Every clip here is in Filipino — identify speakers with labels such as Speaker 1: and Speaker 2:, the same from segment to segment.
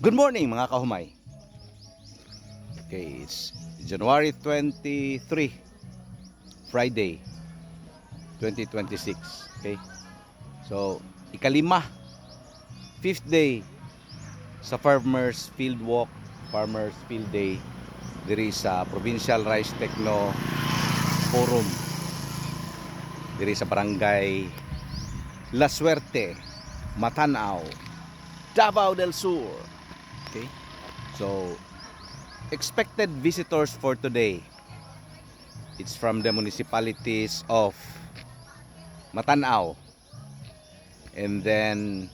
Speaker 1: Good morning mga kahumay. Okay, it's January 23, Friday, 2026. Okay, so ikalima, fifth day sa Farmers Field Walk, Farmers Field Day diri sa Provincial Rice Techno Forum diri sa Barangay La Suerte, Matanao, Davao del Sur. Okay, so expected visitors for today, it's from the municipalities of Matanao and then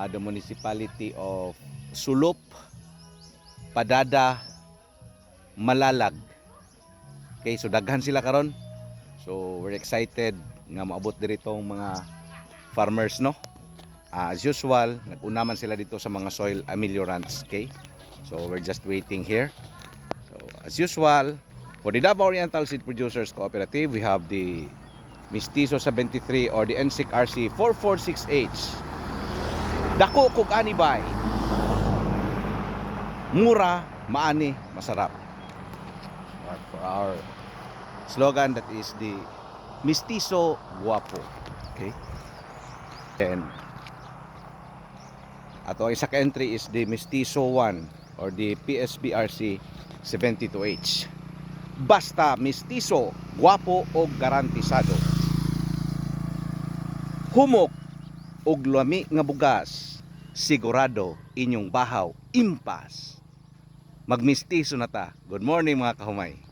Speaker 1: the municipality of Sulup, Padada, Malalag. Okay, so daghan sila karon. So we're excited nga maabot diri tong mga farmers, no? As usual, nag-unaman sila dito sa mga soil ameliorants. Okay, so we're just waiting here. So as usual, for the Davao Oriental Seed Producers Cooperative, we have the Mestizo 73 or the NSIC RC 446H. Dako kog anibay, mura, maani, masarap. For our slogan, that is the Mestizo Guapo. Okay, and ato isa ka entry is the Mestizo 1 or the PSBRC 72H. Basta mestizo, guwapo o garantisado. Humok og lami nga bugas, sigurado inyong bahaw impas. Magmestizo na ta. Good morning mga kahumay.